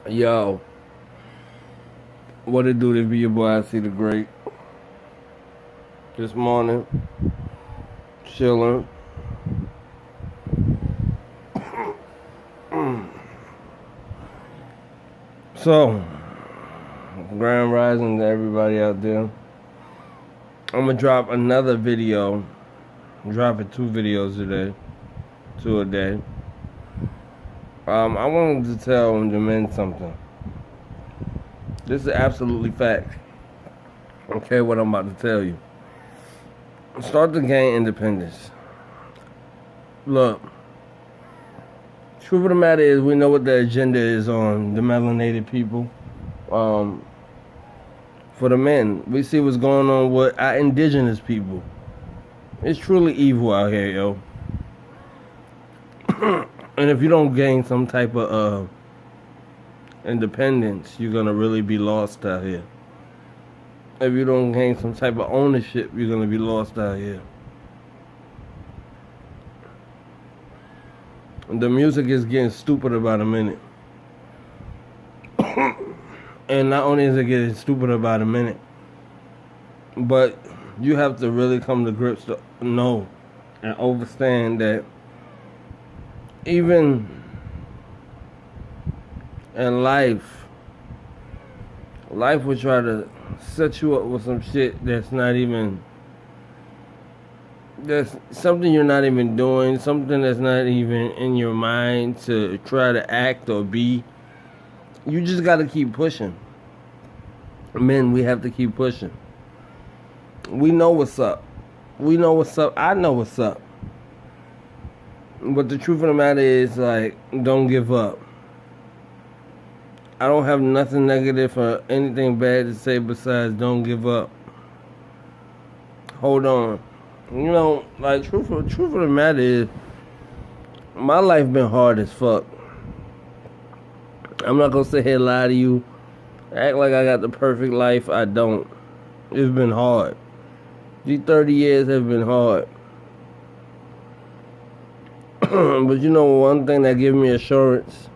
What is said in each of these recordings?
Yo, what it do? To be your boy, I see the great. This morning, chilling. So, grand rising to everybody out there. I'm gonna drop another video. I'm dropping 2 videos today, 2 a day. I wanted to tell the men something. This is absolutely fact. Okay, what I'm about to tell you. Start to gain independence. Look, truth of the matter is, we know what the agenda is on the melanated people. For the men, we see what's going on with our indigenous people. It's truly evil out here, yo. And if you don't gain some type of independence, you're gonna really be lost out here. If you don't gain some type of ownership, you're gonna be lost out here. The music is getting stupid about a minute. And not only is it getting stupid about a minute, but you have to really come to grips to know and understand that even in life will try to set you up with some shit that's something you're not even doing, something that's not even in your mind to try to act or be. You just gotta keep pushing. Men, we have to keep pushing. We know what's up. We know what's up. I know what's up. But the truth of the matter is, like, don't give up. I don't have nothing negative or anything bad to say besides don't give up. Hold on. You know, like, truth of the matter is, my life been hard as fuck. I'm not gonna sit here and lie to you. Act like I got the perfect life. I don't. It's been hard. These 30 years have been hard. But you know, one thing that gives me assurance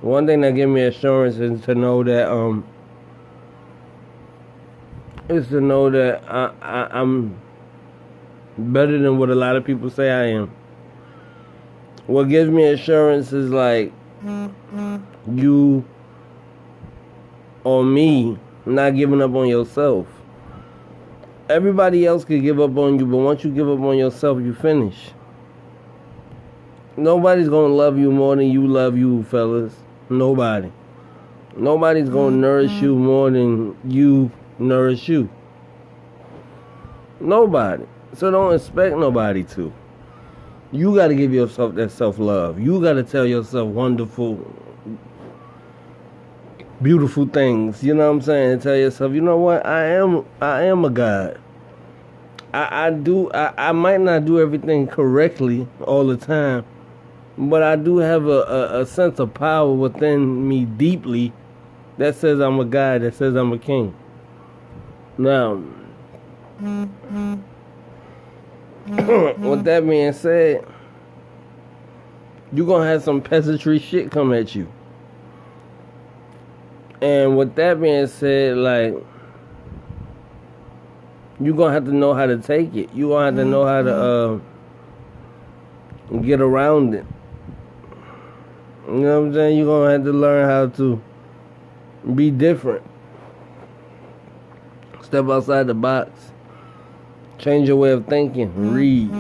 is to know that I'm better than what a lot of people say I am. What gives me assurance is like you or me not giving up on yourself. Everybody else can give up on you, but once you give up on yourself, you finish. Nobody's gonna love you more than you love you, fellas. Nobody. Nobody's gonna nourish you more than you nourish you. Nobody. So don't expect nobody to. You gotta give yourself that self-love. You gotta tell yourself wonderful, beautiful things. You know what I'm saying? Tell yourself, you know what? I am a God. I might not do everything correctly all the time, but I do have a sense of power within me deeply that says I'm a God, that says I'm a king. Now, with that being said, you're going to have some peasantry shit come at you. And with that being said, like, you're going to have to know how to take it. You're going to have to know how to get around it. You know what I'm saying? You're going to have to learn how to be different. Step outside the box. Change your way of thinking. Read.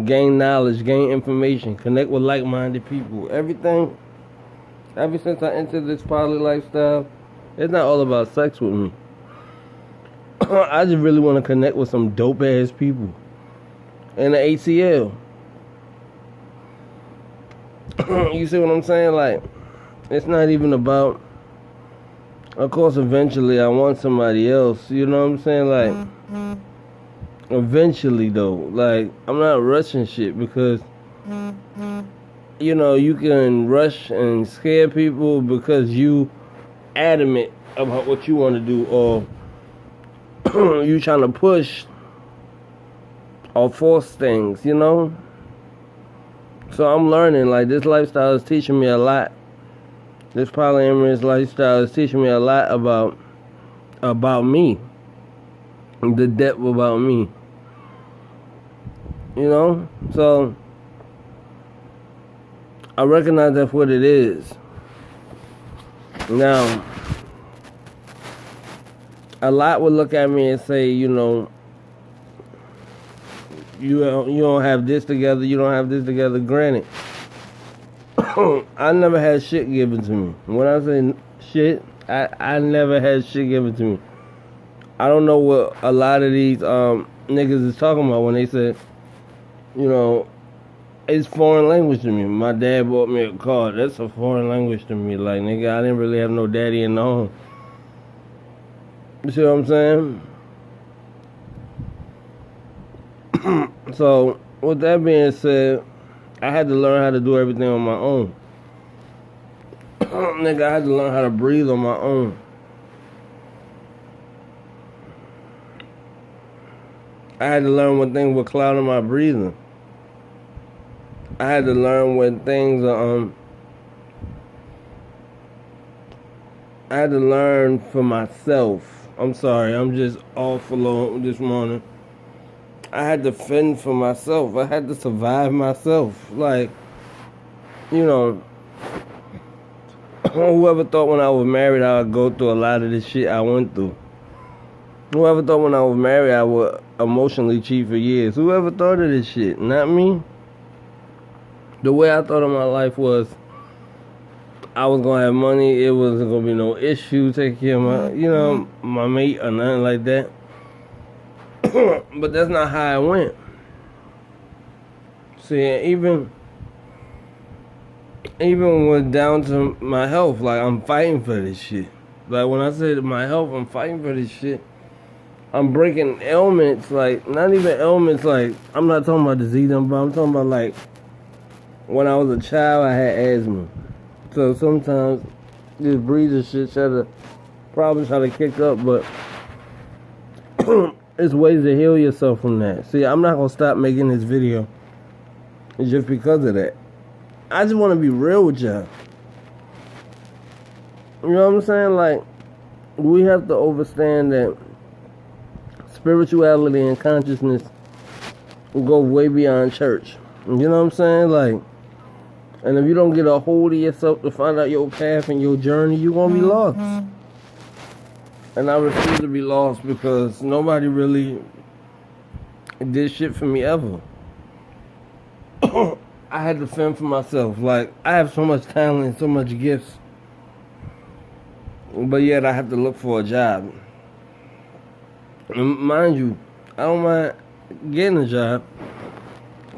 Gain knowledge. Gain information. Connect with like-minded people. Everything. Ever since I entered this poly lifestyle, it's not all about sex with me. I just really want to connect with some dope-ass people. And the ATL. You see what I'm saying? Like, it's not even about... Of course, eventually, I want somebody else. You know what I'm saying? Like, eventually, though. Like, I'm not rushing shit because... You know, you can rush and scare people because you adamant about what you want to do, or you trying to push or force things, you know? So I'm learning, like, this lifestyle is teaching me a lot. This polyamorous lifestyle is teaching me a lot about me. The depth about me. You know? So I recognize that's what it is. Now, a lot would look at me and say, you know, you don't have this together, you don't have this together. Granted, I never had shit given to me. When I say shit, I never had shit given to me. I don't know what a lot of these niggas is talking about when they say, you know, it's foreign language to me. My dad bought me a car. That's a foreign language to me. Like, nigga, I didn't really have no daddy in the home. You see what I'm saying? So, with that being said, I had to learn how to do everything on my own. Nigga, I had to learn how to breathe on my own. I had to learn when things were clouding my breathing. I had to learn when things I had to learn for myself. I'm sorry, I'm just off alone this morning. I had to fend for myself. I had to survive myself. Like, you know, whoever thought when I was married I would go through a lot of this shit I went through. Whoever thought when I was married I would emotionally cheat for years. Whoever thought of this shit? Not me. The way I thought of my life was I was going to have money. It wasn't going to be no issue taking care of my, you know, my mate or nothing like that. But that's not how it went. See, even when down to my health, like, I'm fighting for this shit. Like, when I say my health, I'm fighting for this shit. I'm breaking ailments, like, not even ailments, like, I'm not talking about disease, but I'm talking about, like, when I was a child, I had asthma. So sometimes this breathing shit probably try to kick up, but it's ways to heal yourself from that. See, I'm not going to stop making this video just because of that. I just want to be real with y'all. You know what I'm saying? Like, we have to understand that spirituality and consciousness go way beyond church. You know what I'm saying? Like, and if you don't get a hold of yourself to find out your path and your journey, you're going to be lost. And I refuse to be lost because nobody really did shit for me ever. I had to fend for myself. Like, I have so much talent and so much gifts, but yet I have to look for a job. And mind you, I don't mind getting a job.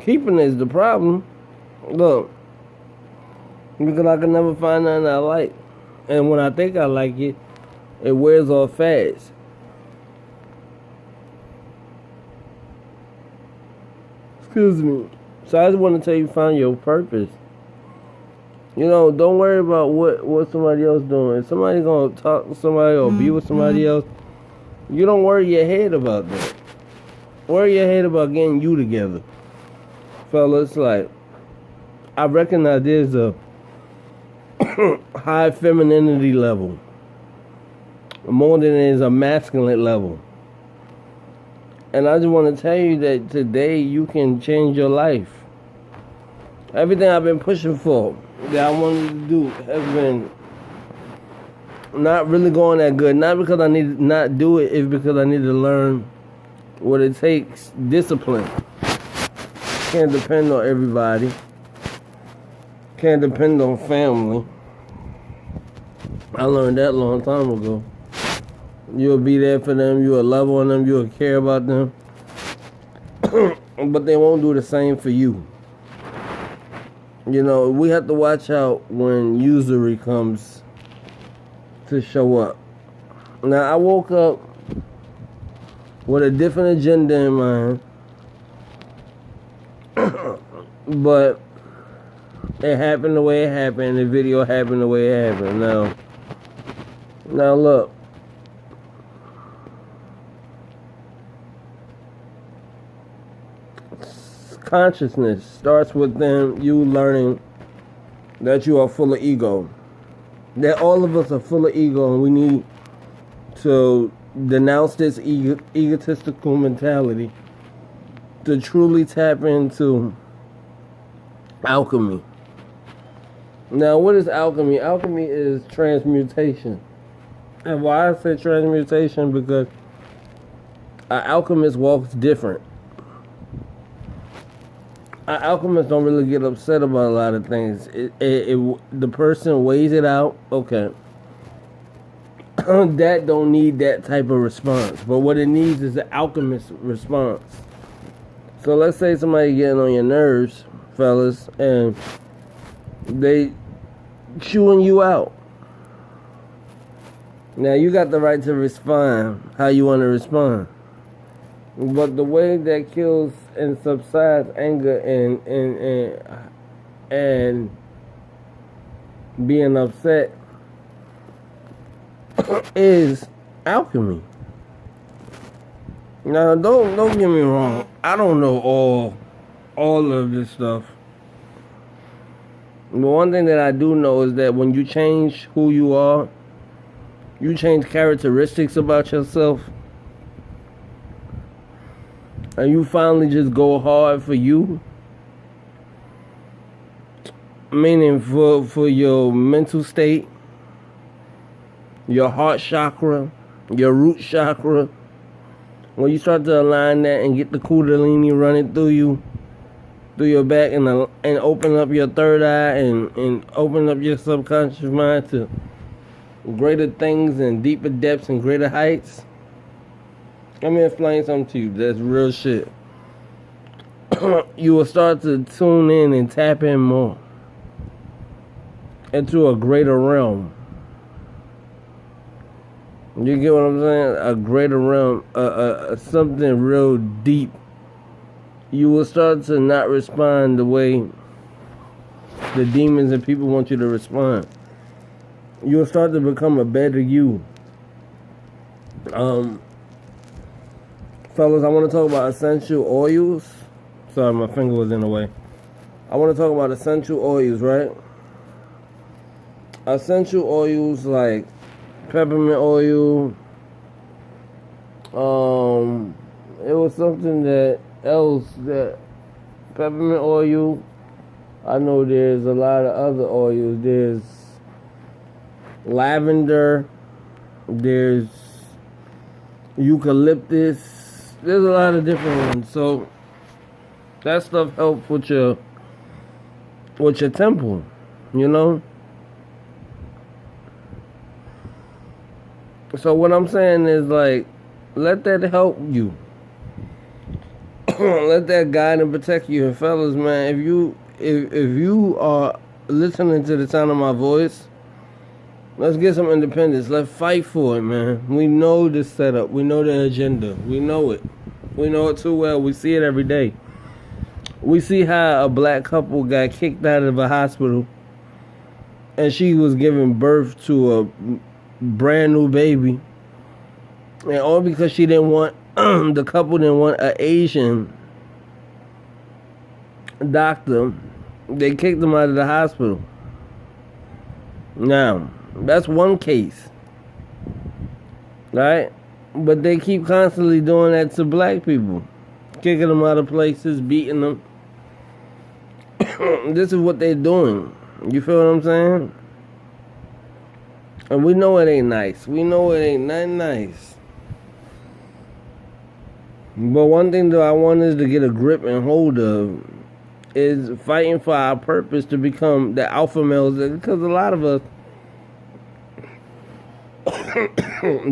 Keeping it is the problem. Look, because I can never find nothing I like. And when I think I like it, it wears off fast. Excuse me. So I just want to tell you, find your purpose. You know, don't worry about what somebody else doing. If somebody gonna talk to somebody or be with somebody else, you don't worry your head about that. Worry your head about getting you together. Fellas, like, I recognize there's a high femininity level more than there's a masculine level. And I just want to tell you that today you can change your life. Everything I've been pushing for, that I wanted to do, has been not really going that good. Not because I need to not do it, it's because I need to learn what it takes. Discipline. Can't depend on everybody. Can't depend on family. I learned that a long time ago. You'll be there for them, you'll love on them, you'll care about them. But they won't do the same for you. You know, we have to watch out when usury comes to show up. Now, I woke up with a different agenda in mind. But it happened the way it happened. The video happened the way it happened. Now look. consciousness starts with them, you learning that you are full of ego. That all of us are full of ego, and we need to denounce this egotistical mentality to truly tap into alchemy. Now, what is alchemy? Alchemy is transmutation. And why I say transmutation? Because an alchemist walks different. An alchemist don't really get upset about a lot of things. The person weighs it out. Okay. That don't need that type of response. But what it needs is the alchemist response. So let's say somebody getting on your nerves, fellas, and they chewing you out. Now you got the right to respond how you want to respond. But the way that kills and subsides anger and being upset is alchemy. Now don't get me wrong. I don't know all of this stuff. The one thing that I do know is that when you change who you are, you change characteristics about yourself, and you finally just go hard for you, meaning for your mental state, your heart chakra, your root chakra. When you start to align that and get the kundalini running through you, through your back, and open up your third eye and open up your subconscious mind to greater things and deeper depths and greater heights. Let me explain something to you. That's real shit. You will start to tune in and tap in more into a greater realm. You get what I'm saying? A greater realm, something real deep. You will start to not respond the way the demons and people want you to respond. You will start to become a better you. Fellas, I want to talk about essential oils. Sorry, my finger was in the way. I want to talk about essential oils, right? Essential oils like peppermint oil. It was something else that peppermint oil. I know there's a lot of other oils. There's lavender. There's eucalyptus. There's a lot of different ones. So that stuff helps with your temple, you know. So what I'm saying is, like, let that help you. Let that guide and protect you. And fellas, man, if you are listening to the sound of my voice, let's get some independence. Let's fight for it, man. We know the setup. We know the agenda. We know it. We know it too well. We see it every day. We see how a black couple got kicked out of a hospital, and she was giving birth to a brand new baby, and all because she didn't want the couple didn't want an Asian doctor. They kicked them out of the hospital. Now that's one case, right? But they keep constantly doing that to black people, kicking them out of places, beating them. This is what they're doing. You feel what I'm saying? And we know it ain't nice. We know it ain't nothing nice. But one thing that I want us to get a grip and hold of is fighting for our purpose to become the alpha males. Because a lot of us,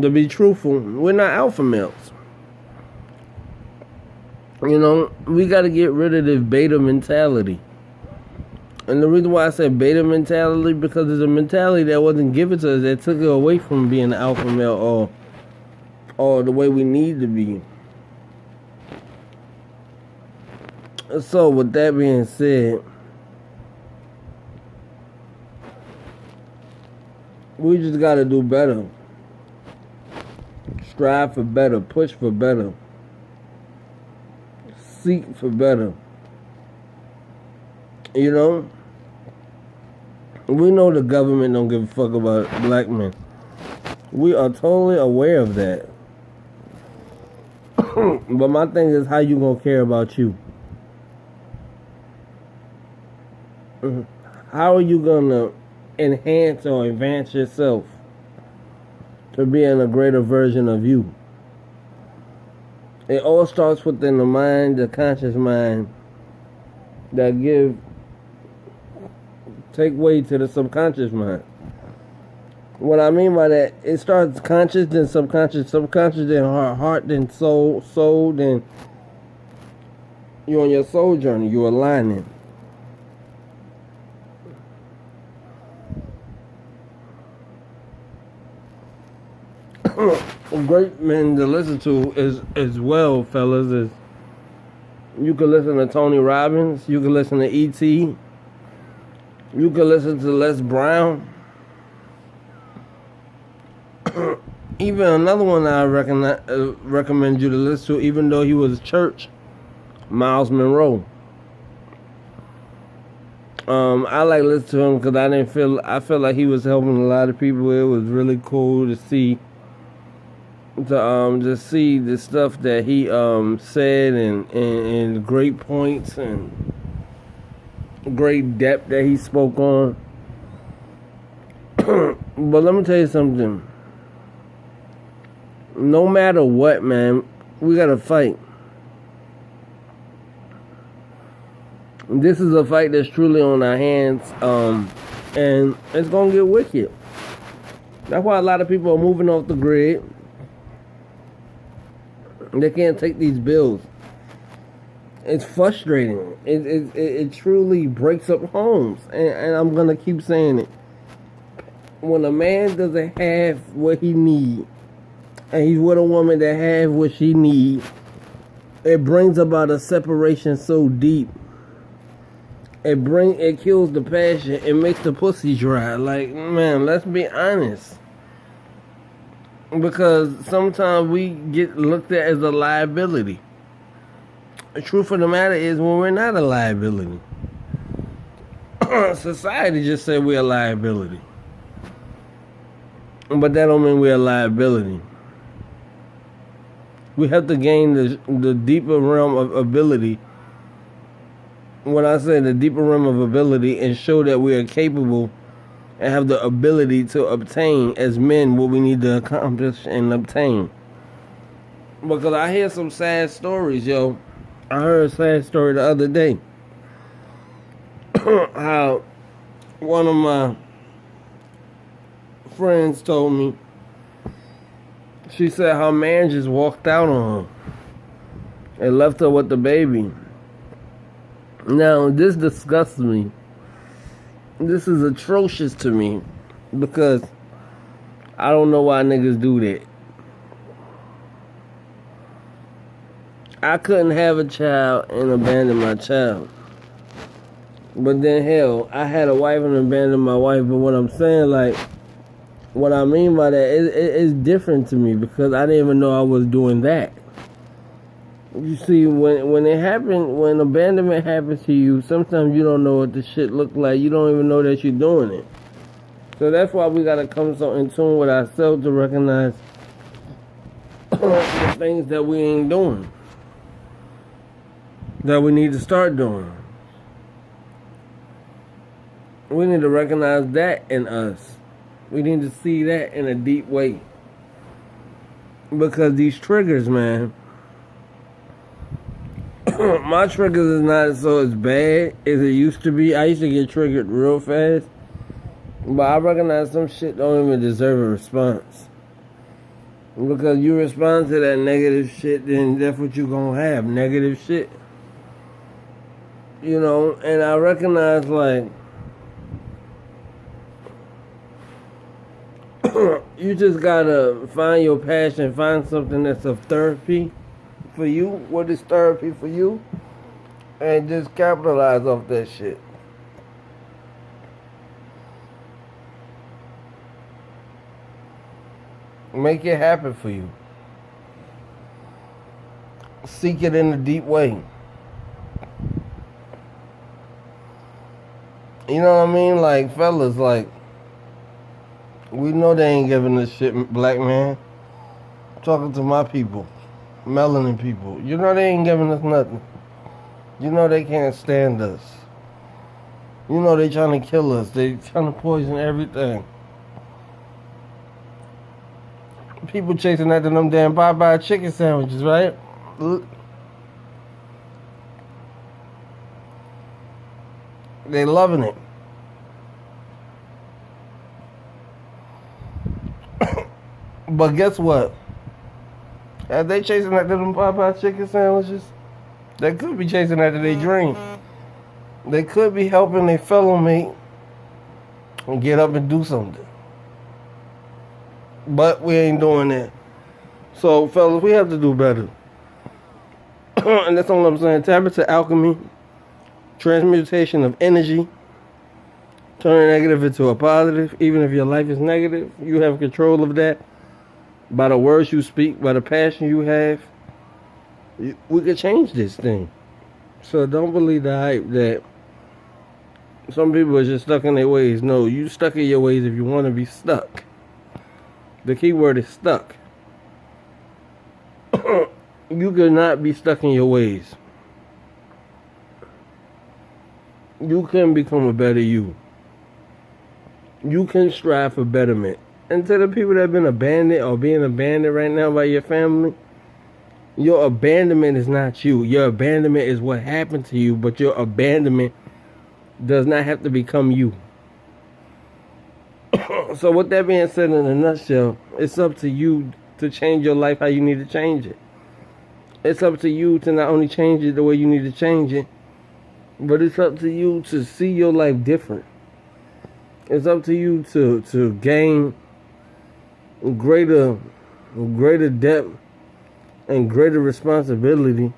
to be truthful, we're not alpha males. You know, we got to get rid of this beta mentality. And the reason why I said beta mentality, because it's a mentality that wasn't given to us, that took it away from being an alpha male or the way we need to be. So with that being said, we just got to do better. Strive for better. Push for better. Seek for better. You know, we know the government don't give a fuck about black men. We are totally aware of that. But my thing is, how you gonna care about you? How are you gonna enhance or advance yourself to being a greater version of you? It all starts within the mind, the conscious mind, that take way to the subconscious mind. What I mean by that, it starts conscious, then subconscious, then heart, then soul, then you're on your soul journey, you're aligning. Great men to listen to is as well, fellas, is you can listen to Tony Robbins, you can listen to E.T., you can listen to Les Brown. Even another one I recommend you to listen to, even though he was church, Miles Monroe. I like listening to him because I felt like he was helping a lot of people. It was really cool to see the stuff that he said and great points and great depth that he spoke on. But let me tell you something. No matter what, man, we gotta fight. This is a fight that's truly on our hands, and it's gonna get wicked. That's why a lot of people are moving off the grid. They can't take these bills. It's frustrating. It truly breaks up homes, and I'm gonna keep saying it. When a man doesn't have what he needs, and he's with a woman that has what she needs, it brings about a separation so deep. It kills the passion. It makes the pussy dry. Like, man, let's be honest. Because sometimes we get looked at as a liability. The truth of the matter is, when we're not a liability. Society just said we're a liability. But that don't mean we're a liability. We have to gain the deeper realm of ability. When I say the deeper realm of ability, and show that we are capable and have the ability to obtain as men what we need to accomplish and obtain. Because I hear some sad stories, yo. I heard a sad story the other day. How one of my friends told me, she said her man just walked out on her and left her with the baby. Now, this disgusts me. This is atrocious to me because I don't know why niggas do that. I couldn't have a child and abandon my child. But then, hell, I had a wife and abandoned my wife. But what I'm saying, like, what I mean by that, it's different to me because I didn't even know I was doing that. You see, when it happened, when abandonment happens to you, sometimes you don't know what the shit look like. You don't even know that you're doing it. So that's why we gotta come so in tune with ourselves to recognize the things that we ain't doing, that we need to start doing. We need to recognize that in us. We need to see that in a deep way. Because these triggers, man, my triggers is not so as bad as it used to be. I used to get triggered real fast. But I recognize some shit don't even deserve a response. Because you respond to that negative shit, then that's what you gonna have. Negative shit. You know, and I recognize, like, you just gotta find your passion, find something that's of therapy for you. What is therapy for you? And just capitalize off that shit. Make it happen for you. Seek it in a deep way. You know what I mean? Like, fellas, like, we know they ain't giving us shit, black man. I'm talking to my people, melanin people. You know they ain't giving us nothing. You know they can't stand us. You know they trying to kill us. They trying to poison everything. People chasing after them damn Popeye chicken sandwiches, right? They loving it. But guess what? As they chasing after them Popeye chicken sandwiches, they could be chasing after their dream. They could be helping their fellow mate and get up and do something. But we ain't doing that. So, fellas, we have to do better. And that's all I'm saying. Tap into alchemy, transmutation of energy, turn a negative into a positive. Even if your life is negative, you have control of that. By the words you speak, by the passion you have, we could change this thing. So don't believe the hype that some people are just stuck in their ways. No, you stuck in your ways if you want to be stuck. The key word is stuck. You cannot be stuck in your ways. You can become a better you. You can strive for betterment. And to the people that have been abandoned or being abandoned right now by your family, your abandonment is not you. Your abandonment is what happened to you, but your abandonment does not have to become you. So with that being said, in a nutshell, it's up to you to change your life how you need to change it. It's up to you to not only change it the way you need to change it, but it's up to you to see your life different. It's up to you to gain greater depth and greater responsibility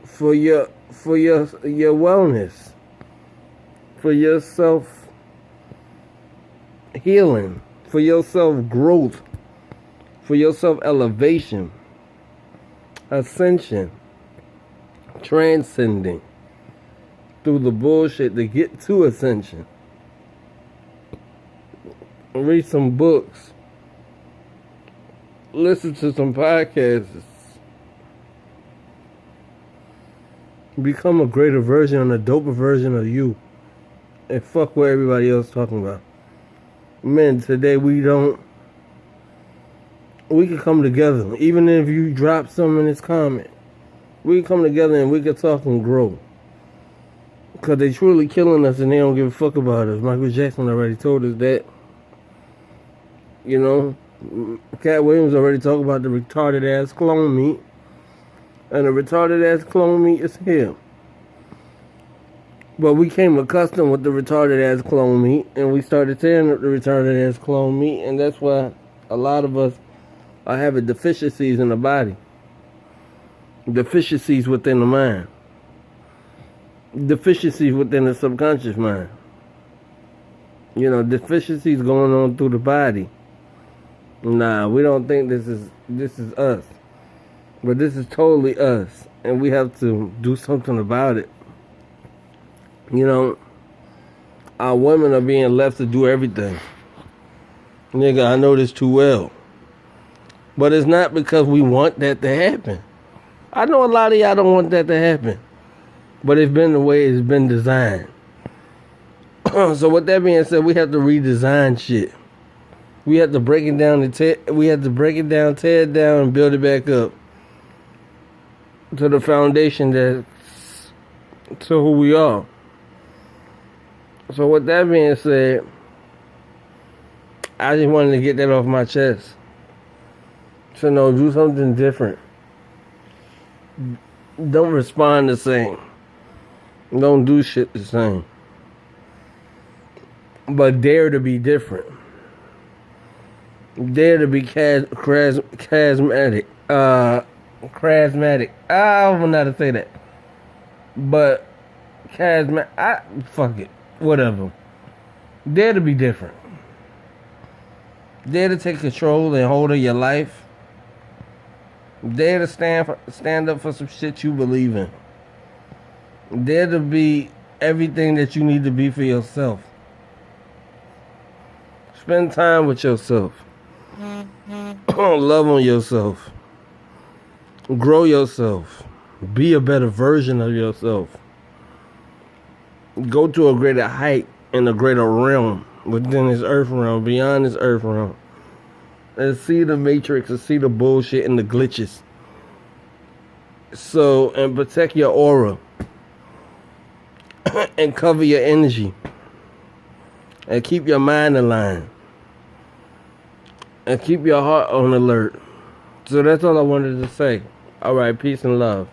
for your wellness, for your self healing, for your self growth, for your self elevation, ascension, transcending through the bullshit to get to ascension. Read some books, listen to some podcasts, become a greater version and a doper version of you, and fuck what everybody else talking about. Man, today we can come together. Even if you drop something in this comment, we can come together and we can talk and grow. Because they truly killing us and they don't give a fuck about us. Michael Jackson already told us that. You know, Cat Williams already talked about the retarded ass clone meat. And the retarded ass clone meat is here. But we came accustomed with the retarded ass clone meat, and we started tearing up the retarded ass clone meat, and that's why a lot of us are having deficiencies in the body. Deficiencies within the mind. Deficiencies within the subconscious mind. You know, deficiencies going on through the body. Nah, we don't think this is us. But this is totally us. And we have to do something about it. You know, our women are being left to do everything. Nigga, I know this too well. But it's not because we want that to happen. I know a lot of y'all don't want that to happen. But it's been the way it's been designed. So with that being said, we have to redesign shit. We have to break it down tear it down, and build it back up to the foundation that's to who we are. So with that being said, I just wanted to get that off my chest. So no, do something different. Don't respond the same. Don't do shit the same. But dare to be different. Dare to be charismatic. Charismatic. I don't know how to say that. But charismatic. Fuck it. Whatever. Dare to be different. Dare to take control and hold of your life. Dare to stand up for some shit you believe in. Dare to be everything that you need to be for yourself. Spend time with yourself. Love on yourself. Grow yourself. Be a better version of yourself. Go to a greater height in a greater realm within this earth realm, beyond this earth realm. And see the matrix and see the bullshit and the glitches. So, and protect your aura. And cover your energy. And keep your mind aligned. And keep your heart on alert. So that's all I wanted to say. Alright, peace and love.